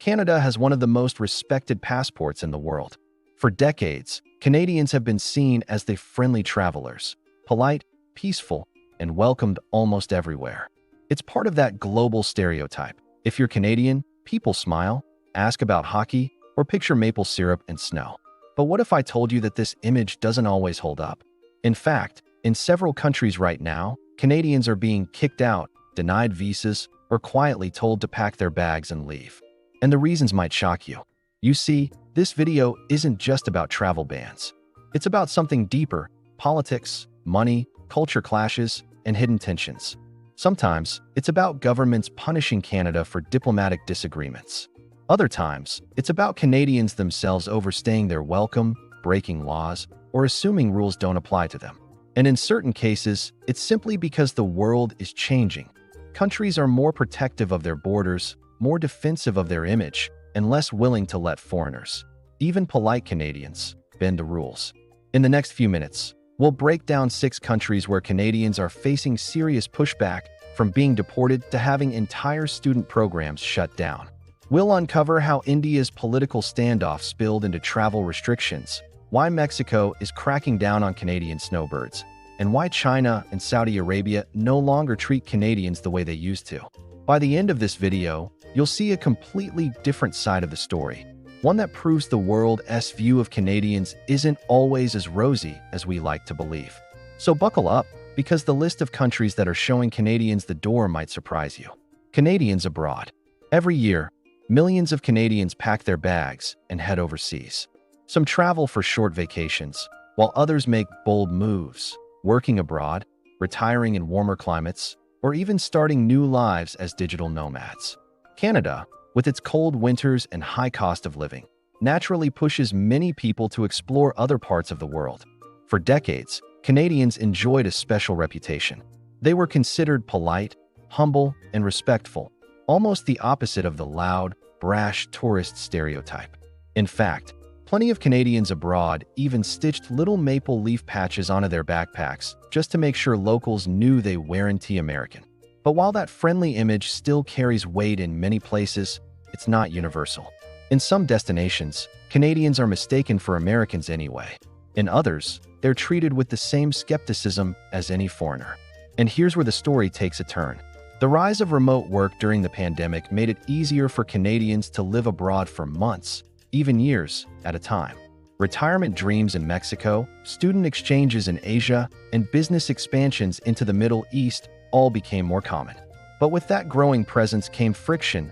Canada has one of the most respected passports in the world. For decades, Canadians have been seen as the friendly travelers, polite, peaceful, and welcomed almost everywhere. It's part of that global stereotype. If you're Canadian, people smile, ask about hockey, or picture maple syrup and snow. But what if I told you that this image doesn't always hold up? In fact, in several countries right now, Canadians are being kicked out, denied visas, or quietly told to pack their bags and leave. And the reasons might shock you. You see, this video isn't just about travel bans. It's about something deeper: politics, money, culture clashes, and hidden tensions. Sometimes, it's about governments punishing Canada for diplomatic disagreements. Other times, it's about Canadians themselves overstaying their welcome, breaking laws, or assuming rules don't apply to them. And in certain cases, it's simply because the world is changing. Countries are more protective of their borders, more defensive of their image, and less willing to let foreigners, even polite Canadians, bend the rules. In the next few minutes, we'll break down 6 countries where Canadians are facing serious pushback, from being deported to having entire student programs shut down. We'll uncover how India's political standoff spilled into travel restrictions, why Mexico is cracking down on Canadian snowbirds, and why China and Saudi Arabia no longer treat Canadians the way they used to. By the end of this video, you'll see a completely different side of the story, one that proves the world's view of Canadians isn't always as rosy as we like to believe. So buckle up, because the list of countries that are showing Canadians the door might surprise you. Canadians abroad. Every year, millions of Canadians pack their bags and head overseas. Some travel for short vacations, while others make bold moves, working abroad, retiring in warmer climates, or even starting new lives as digital nomads. Canada, with its cold winters and high cost of living, naturally pushes many people to explore other parts of the world. For decades, Canadians enjoyed a special reputation. They were considered polite, humble, and respectful, almost the opposite of the loud, brash tourist stereotype. In fact, plenty of Canadians abroad even stitched little maple leaf patches onto their backpacks just to make sure locals knew they weren't American. But while that friendly image still carries weight in many places, it's not universal. In some destinations, Canadians are mistaken for Americans anyway. In others, they're treated with the same skepticism as any foreigner. And here's where the story takes a turn. The rise of remote work during the pandemic made it easier for Canadians to live abroad for months, even years, at a time. Retirement dreams in Mexico, student exchanges in Asia, and business expansions into the Middle East all became more common. But with that growing presence came friction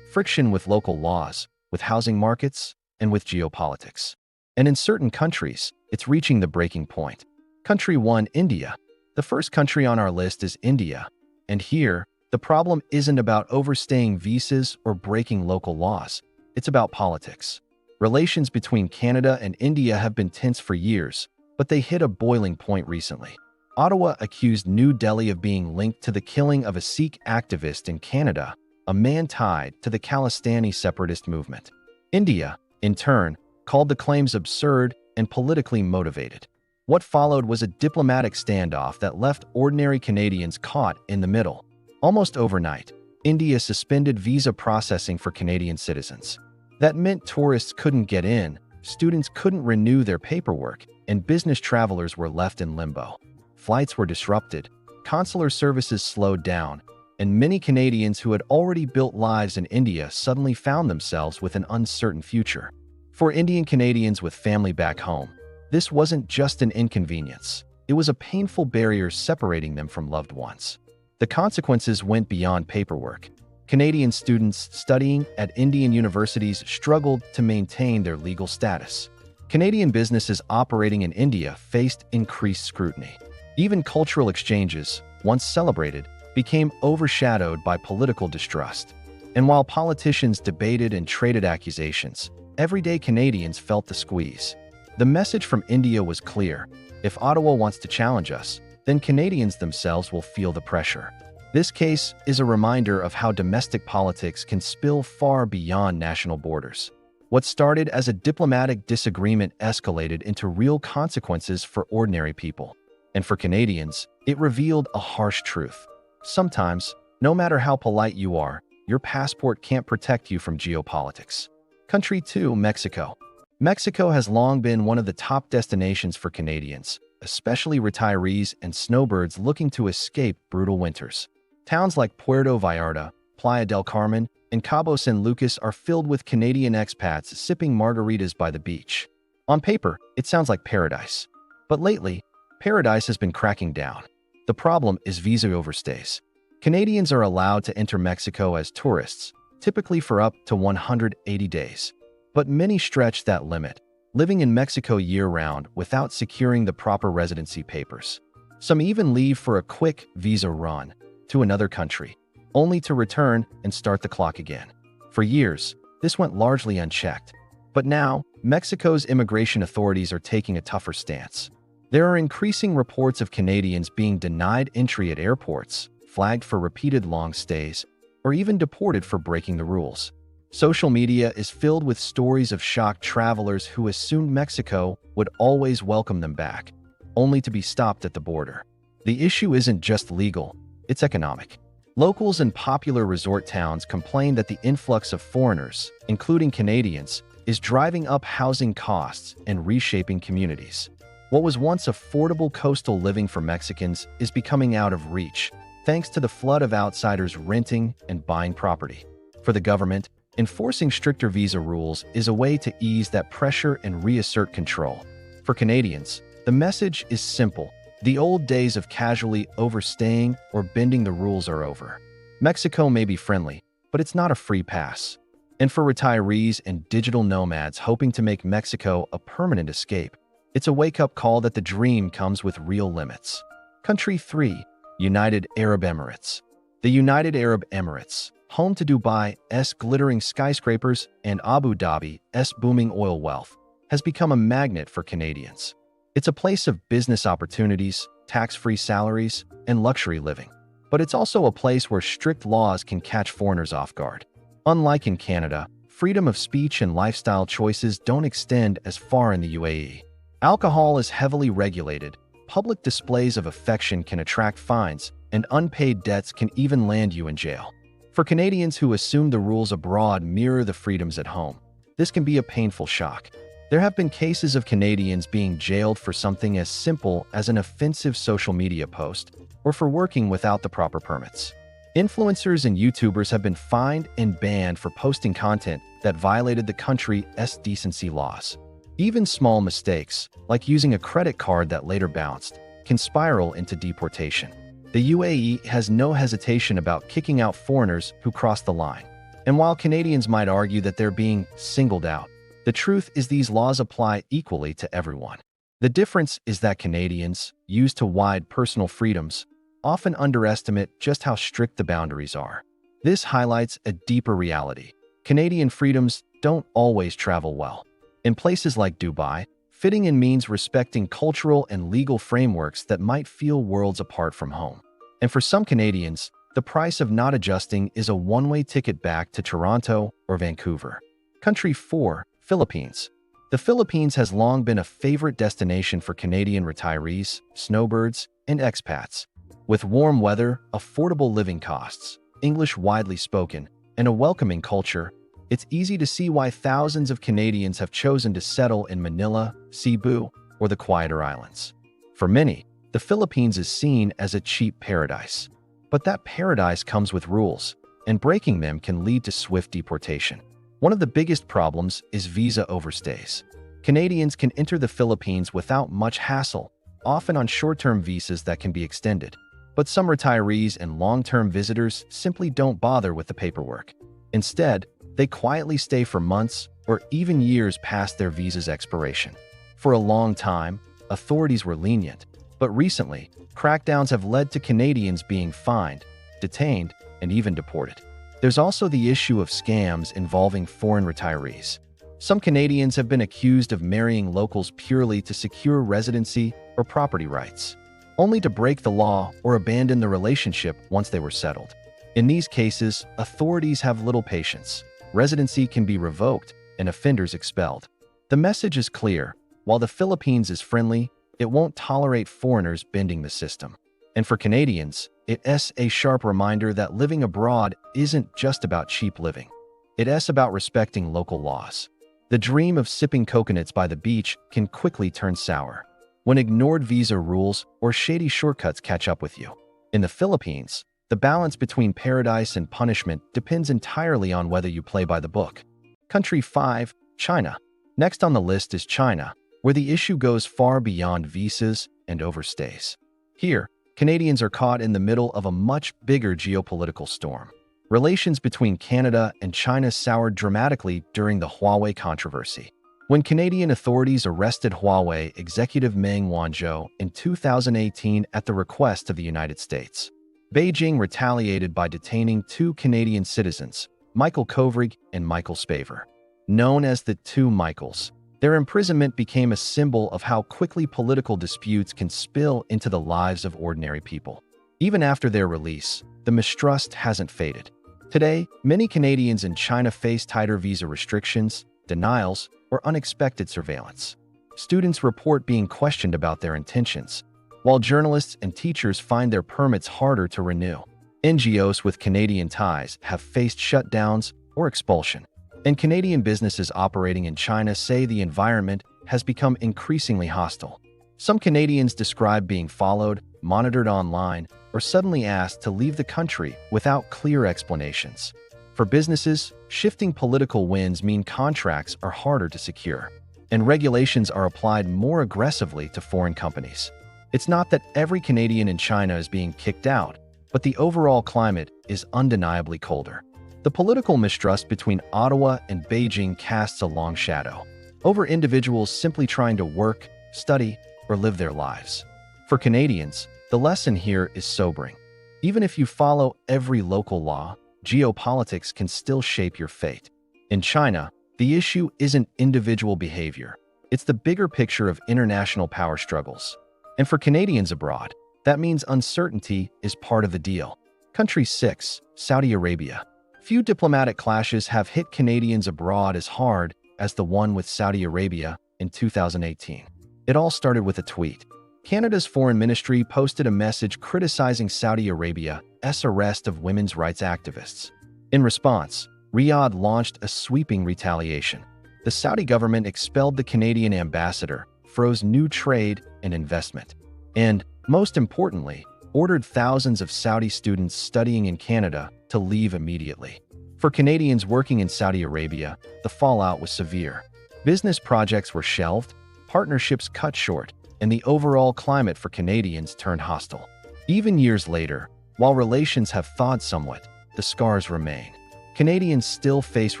with local laws, with housing markets, and with geopolitics. And in certain countries, it's reaching the breaking point. Country 1, India. The first country on our list is India. And here, the problem isn't about overstaying visas or breaking local laws. It's about politics. Relations between Canada and India have been tense for years, but they hit a boiling point recently. Ottawa accused New Delhi of being linked to the killing of a Sikh activist in Canada, a man tied to the Khalistani separatist movement. India, in turn, called the claims absurd and politically motivated. What followed was a diplomatic standoff that left ordinary Canadians caught in the middle. Almost overnight, India suspended visa processing for Canadian citizens. That meant tourists couldn't get in, students couldn't renew their paperwork, and business travelers were left in limbo. Flights were disrupted, consular services slowed down, and many Canadians who had already built lives in India suddenly found themselves with an uncertain future. For Indian Canadians with family back home, this wasn't just an inconvenience. It was a painful barrier separating them from loved ones. The consequences went beyond paperwork. Canadian students studying at Indian universities struggled to maintain their legal status. Canadian businesses operating in India faced increased scrutiny. Even cultural exchanges, once celebrated, became overshadowed by political distrust. And while politicians debated and traded accusations, everyday Canadians felt the squeeze. The message from India was clear: if Ottawa wants to challenge us, then Canadians themselves will feel the pressure. This case is a reminder of how domestic politics can spill far beyond national borders. What started as a diplomatic disagreement escalated into real consequences for ordinary people. And for Canadians, it revealed a harsh truth. Sometimes, no matter how polite you are, your passport can't protect you from geopolitics. Country 2, Mexico. Mexico has long been one of the top destinations for Canadians, especially retirees and snowbirds looking to escape brutal winters. Towns like Puerto Vallarta, Playa del Carmen, and Cabo San Lucas are filled with Canadian expats sipping margaritas by the beach. On paper, it sounds like paradise. But lately, paradise has been cracking down. The problem is visa overstays. Canadians are allowed to enter Mexico as tourists, typically for up to 180 days. But many stretch that limit, living in Mexico year-round without securing the proper residency papers. Some even leave for a quick visa run to another country, only to return and start the clock again. For years, this went largely unchecked. But now, Mexico's immigration authorities are taking a tougher stance. There are increasing reports of Canadians being denied entry at airports, flagged for repeated long stays, or even deported for breaking the rules. Social media is filled with stories of shocked travelers who assumed Mexico would always welcome them back, only to be stopped at the border. The issue isn't just legal, it's economic. Locals in popular resort towns complain that the influx of foreigners, including Canadians, is driving up housing costs and reshaping communities. What was once affordable coastal living for Mexicans is becoming out of reach, thanks to the flood of outsiders renting and buying property. For the government, enforcing stricter visa rules is a way to ease that pressure and reassert control. For Canadians, the message is simple. The old days of casually overstaying or bending the rules are over. Mexico may be friendly, but it's not a free pass. And for retirees and digital nomads hoping to make Mexico a permanent escape, it's a wake-up call that the dream comes with real limits. Country 3, United Arab Emirates. The United Arab Emirates, home to Dubai's glittering skyscrapers and Abu Dhabi's booming oil wealth, has become a magnet for Canadians. It's a place of business opportunities, tax-free salaries, and luxury living. But it's also a place where strict laws can catch foreigners off guard. Unlike in Canada, freedom of speech and lifestyle choices don't extend as far in the UAE. Alcohol is heavily regulated, public displays of affection can attract fines, and unpaid debts can even land you in jail. For Canadians who assume the rules abroad mirror the freedoms at home, this can be a painful shock. There have been cases of Canadians being jailed for something as simple as an offensive social media post or for working without the proper permits. Influencers and YouTubers have been fined and banned for posting content that violated the country's decency laws. Even small mistakes, like using a credit card that later bounced, can spiral into deportation. The UAE has no hesitation about kicking out foreigners who cross the line. And while Canadians might argue that they're being singled out, the truth is these laws apply equally to everyone. The difference is that Canadians, used to wide personal freedoms, often underestimate just how strict the boundaries are. This highlights a deeper reality. Canadian freedoms don't always travel well. In places like Dubai, fitting in means respecting cultural and legal frameworks that might feel worlds apart from home. And for some Canadians, the price of not adjusting is a one-way ticket back to Toronto or Vancouver. Country 4, Philippines. The Philippines has long been a favorite destination for Canadian retirees, snowbirds, and expats. With warm weather, affordable living costs, English widely spoken, and a welcoming culture, it's easy to see why thousands of Canadians have chosen to settle in Manila, Cebu, or the quieter islands. For many, the Philippines is seen as a cheap paradise. But that paradise comes with rules, and breaking them can lead to swift deportation. One of the biggest problems is visa overstays. Canadians can enter the Philippines without much hassle, often on short-term visas that can be extended. But some retirees and long-term visitors simply don't bother with the paperwork. Instead, they quietly stay for months or even years past their visa's expiration. For a long time, authorities were lenient, but recently, crackdowns have led to Canadians being fined, detained, and even deported. There's also the issue of scams involving foreign retirees. Some Canadians have been accused of marrying locals purely to secure residency or property rights, only to break the law or abandon the relationship once they were settled. In these cases, authorities have little patience. Residency can be revoked and offenders expelled. The message is clear. While the Philippines is friendly, it won't tolerate foreigners bending the system. And for Canadians, It's a sharp reminder that living abroad isn't just about cheap living. It's about respecting local laws. The dream of sipping coconuts by the beach can quickly turn sour when ignored visa rules or shady shortcuts catch up with you. In the Philippines, the balance between paradise and punishment depends entirely on whether you play by the book. Country 5, China. Next on the list is China, where the issue goes far beyond visas and overstays. Here, Canadians are caught in the middle of a much bigger geopolitical storm. Relations between Canada and China soured dramatically during the Huawei controversy. When Canadian authorities arrested Huawei executive Meng Wanzhou in 2018 at the request of the United States, Beijing retaliated by detaining two Canadian citizens, Michael Kovrig and Michael Spavor. Known as the two Michaels, their imprisonment became a symbol of how quickly political disputes can spill into the lives of ordinary people. Even after their release, the mistrust hasn't faded. Today, many Canadians in China face tighter visa restrictions, denials, or unexpected surveillance. Students report being questioned about their intentions, while journalists and teachers find their permits harder to renew. NGOs with Canadian ties have faced shutdowns or expulsion, and Canadian businesses operating in China say the environment has become increasingly hostile. Some Canadians describe being followed, monitored online, or suddenly asked to leave the country without clear explanations. For businesses, shifting political winds mean contracts are harder to secure, and regulations are applied more aggressively to foreign companies. It's not that every Canadian in China is being kicked out, but the overall climate is undeniably colder. The political mistrust between Ottawa and Beijing casts a long shadow over individuals simply trying to work, study, or live their lives. For Canadians, the lesson here is sobering. Even if you follow every local law, geopolitics can still shape your fate. In China, the issue isn't individual behavior. It's the bigger picture of international power struggles. And for Canadians abroad, that means uncertainty is part of the deal. Country 6, Saudi Arabia. Few diplomatic clashes have hit Canadians abroad as hard as the one with Saudi Arabia in 2018. It all started with a tweet. Canada's foreign ministry posted a message criticizing Saudi Arabia's arrest of women's rights activists. In response, Riyadh launched a sweeping retaliation. The Saudi government expelled the Canadian ambassador, froze new trade and investment, and, most importantly, ordered thousands of Saudi students studying in Canada to leave immediately. For Canadians working in Saudi Arabia, the fallout was severe. Business projects were shelved, partnerships cut short, and the overall climate for Canadians turned hostile. Even years later, while relations have thawed somewhat, the scars remain. Canadians still face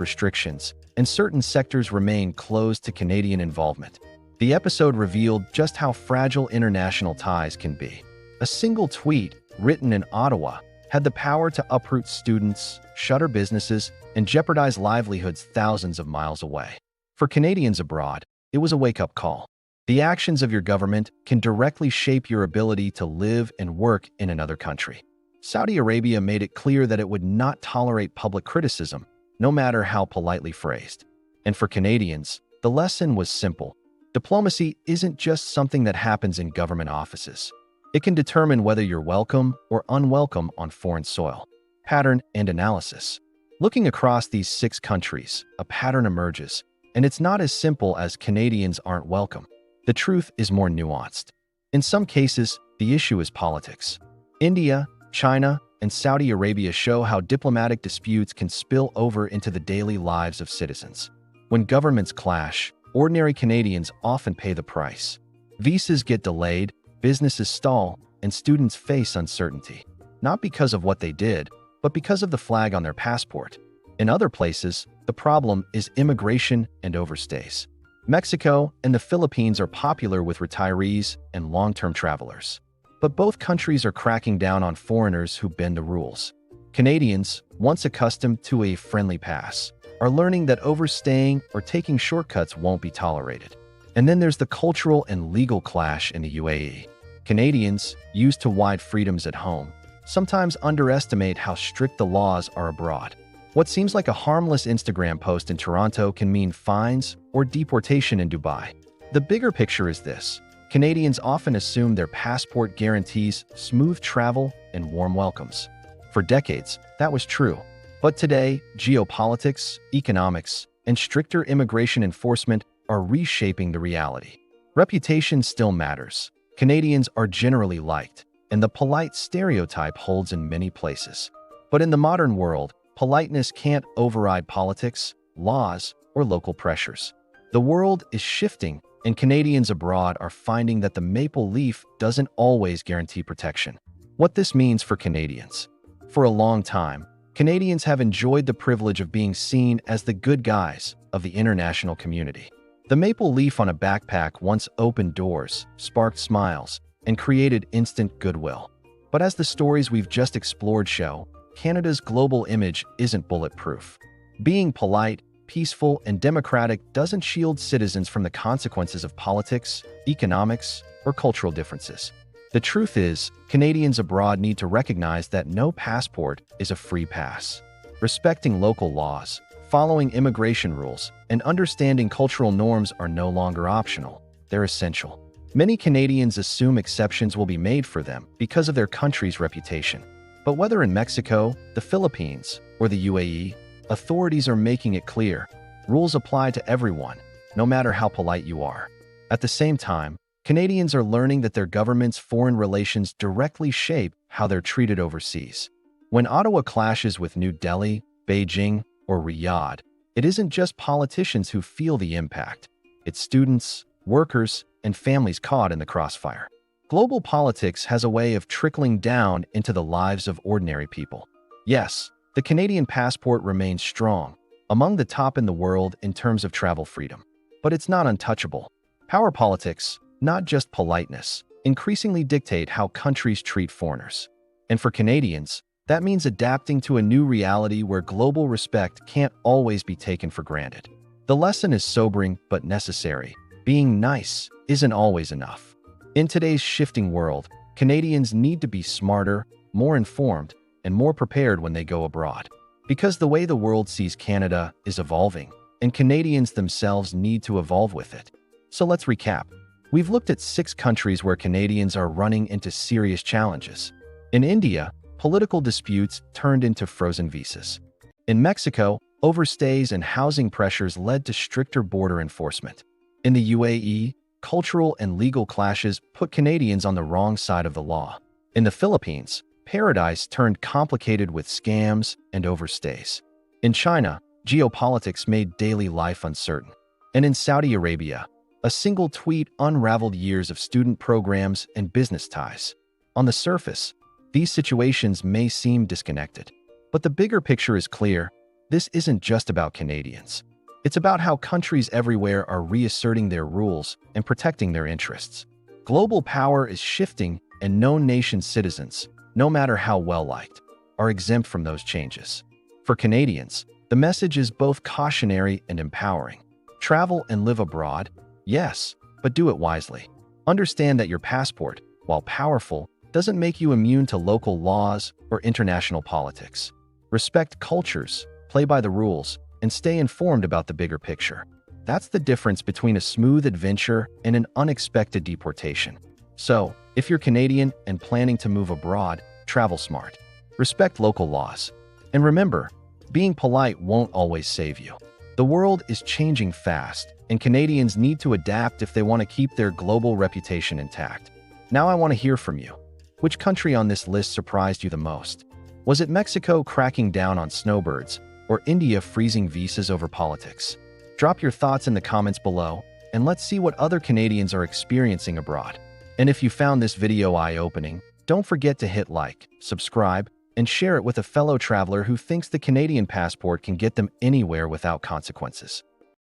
restrictions, and certain sectors remain closed to Canadian involvement. The episode revealed just how fragile international ties can be. A single tweet, written in Ottawa, had the power to uproot students, shutter businesses, and jeopardize livelihoods thousands of miles away. For Canadians abroad, it was a wake-up call. The actions of your government can directly shape your ability to live and work in another country. Saudi Arabia made it clear that it would not tolerate public criticism, no matter how politely phrased. And for Canadians, the lesson was simple. Diplomacy isn't just something that happens in government offices. It can determine whether you're welcome or unwelcome on foreign soil. Pattern and analysis. Looking across these 6 countries, a pattern emerges, and it's not as simple as Canadians aren't welcome. The truth is more nuanced. In some cases, the issue is politics. India, China, and Saudi Arabia show how diplomatic disputes can spill over into the daily lives of citizens. When governments clash, ordinary Canadians often pay the price. Visas get delayed, businesses stall, and students face uncertainty, not because of what they did, but because of the flag on their passport. In other places, the problem is immigration and overstays. Mexico and the Philippines are popular with retirees and long-term travelers. But both countries are cracking down on foreigners who bend the rules. Canadians, once accustomed to a friendly pass, are learning that overstaying or taking shortcuts won't be tolerated. And then there's the cultural and legal clash in the UAE. Canadians, used to wide freedoms at home, sometimes underestimate how strict the laws are abroad. What seems like a harmless Instagram post in Toronto can mean fines or deportation in Dubai. The bigger picture is this. Canadians often assume their passport guarantees smooth travel and warm welcomes. For decades, that was true. But today, geopolitics, economics, and stricter immigration enforcement are reshaping the reality. Reputation still matters. Canadians are generally liked, and the polite stereotype holds in many places. But in the modern world, politeness can't override politics, laws, or local pressures. The world is shifting, and Canadians abroad are finding that the maple leaf doesn't always guarantee protection. What this means for Canadians. For a long time, Canadians have enjoyed the privilege of being seen as the good guys of the international community. The maple leaf on a backpack once opened doors, sparked smiles, and created instant goodwill. But as the stories we've just explored show, Canada's global image isn't bulletproof. Being polite, peaceful, and democratic doesn't shield citizens from the consequences of politics, economics, or cultural differences. The truth is, Canadians abroad need to recognize that no passport is a free pass. Respecting local laws, following immigration rules, and understanding cultural norms are no longer optional. They're essential. Many Canadians assume exceptions will be made for them because of their country's reputation. But whether in Mexico, the Philippines, or the UAE, authorities are making it clear, rules apply to everyone, no matter how polite you are. At the same time, Canadians are learning that their government's foreign relations directly shape how they're treated overseas. When Ottawa clashes with New Delhi, Beijing, or Riyadh, it isn't just politicians who feel the impact. It's students, workers, and families caught in the crossfire. Global politics has a way of trickling down into the lives of ordinary people. Yes, the Canadian passport remains strong, among the top in the world in terms of travel freedom. But it's not untouchable. Power politics, not just politeness, increasingly dictate how countries treat foreigners. And for Canadians, that means adapting to a new reality where global respect can't always be taken for granted. The lesson is sobering but necessary. Being nice isn't always enough. In today's shifting world, Canadians need to be smarter, more informed, and more prepared when they go abroad. Because the way the world sees Canada is evolving, and Canadians themselves need to evolve with it. So let's recap. We've looked at 6 countries where Canadians are running into serious challenges. In India, political disputes turned into frozen visas. In Mexico, overstays and housing pressures led to stricter border enforcement. In the UAE, cultural and legal clashes put Canadians on the wrong side of the law. In the Philippines, paradise turned complicated with scams and overstays. In China, geopolitics made daily life uncertain. And in Saudi Arabia, a single tweet unraveled years of student programs and business ties. On the surface, these situations may seem disconnected. But the bigger picture is clear. This isn't just about Canadians. It's about how countries everywhere are reasserting their rules and protecting their interests. Global power is shifting, and no nation's citizens, no matter how well-liked, are exempt from those changes. For Canadians, the message is both cautionary and empowering. Travel and live abroad, yes, but do it wisely. Understand that your passport, while powerful, doesn't make you immune to local laws or international politics. Respect cultures, play by the rules, and stay informed about the bigger picture. That's the difference between a smooth adventure and an unexpected deportation. So, if you're Canadian and planning to move abroad, travel smart. Respect local laws. And remember, being polite won't always save you. The world is changing fast, and Canadians need to adapt if they want to keep their global reputation intact. Now I want to hear from you. Which country on this list surprised you the most? Was it Mexico cracking down on snowbirds, or India freezing visas over politics? Drop your thoughts in the comments below, and let's see what other Canadians are experiencing abroad. And if you found this video eye-opening, don't forget to hit like, subscribe, and share it with a fellow traveler who thinks the Canadian passport can get them anywhere without consequences.